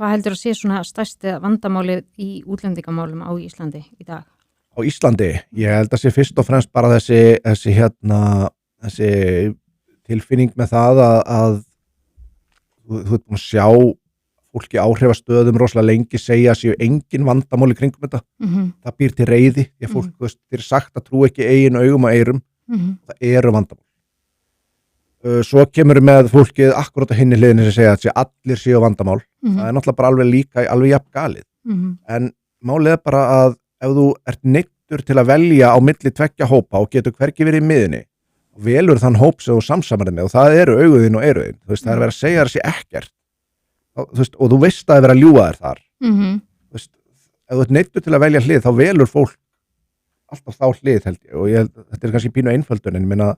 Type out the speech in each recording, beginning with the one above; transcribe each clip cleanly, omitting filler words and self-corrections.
hvað heldur að sé svona stærsti vandamálið í útlendingamálum á Íslandi í dag? Á Íslandi, ég held að sé fyrst og fremst bara þessi tilfinning með það að þú ert búin að sjá fólki áhrifastöðum rosalega lengi segja að séu engin vandamál í kringum þetta. Það býr til reiði, því að fólk þér sagt að trú ekki eigin augum og eyrum, það eru vandamál. Svo kemur með fólkið akkurat á hinni hliðinni sem segja að allir séu vandamál. Það er náttúrulega bara alveg jafn galið. En málið er bara að ef þú ert neyddur til að velja á milli tveggja hópa og getur hvergi verið í miðunni og velur þann hóp sem þú samsamarið með og það eru auguðin og eyruðin, það er verið að segja þessi ekkert og þú veist að það er verið að ljúga þér þar. Ef þú ert neyddur til að velja hlið þá velur fólk alltaf þá hlið held ég og þetta er kannski pínu einföldun en ég meina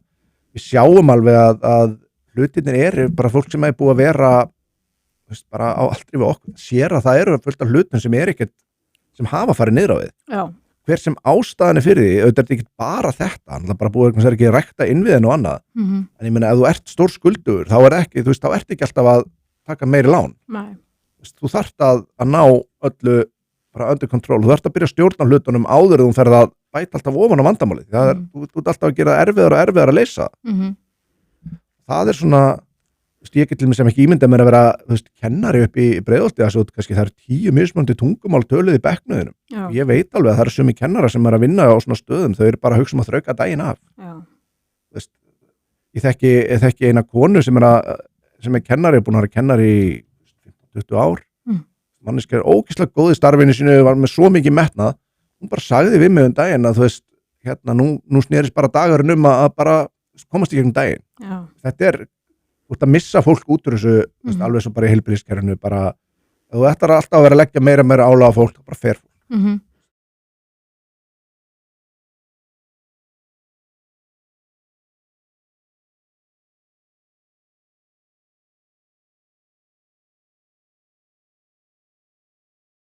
við sjáum alveg að hlutirnir eru bara fólk sem er búið að vera bara á aldrei við okkur sér að það eru fullt af hlutum sem ekkert sem hafa farið niður á við. Já. Hver sem ástæðan er fyrir því, auðvitað er ekki bara þetta, það er bara búið að ekki rækta innviðin og annað. En ég meina ef þú ert stór skuldugur, þá er ekki, þá ert ekki alltaf að taka meiri lán. Nei. Þú þarft að ná öllu bara under control, þú þarft að byrja að stjórna hlutunum áður en þú ferð að bæta alltaf ofan á vandamálið. Það er, þú ert alltaf að gera erfiðar og erfiðar að leysa. Það er svona, ég get til mig sem ekki ímynda mér að vera, kennari upp í Breiðholti, kannski það er 10 mismunandi tungumál töluð í bekknuðinum. Ég veit alveg að það eru sumi kennara sem er að vinna á svona stöðum, þau eru bara að hugsa að þrauka daginn af. Ég þekki eina konu sem er kennari, búin að vera kennari í 20 ár. Manneska er ógeðslega góð í starfinu sínu, var með svo mikið metnað. Hún bara sagði við mig daginn að nú snerist bara dagurinn að bara komast í gegnum daginn. Þetta er þú ert að missa fólk út úr þessu alveg svo bara í heilbrigðiskerfinu bara, þú ætlar alltaf að vera að leggja meira álag á fólk, bara fer fólk.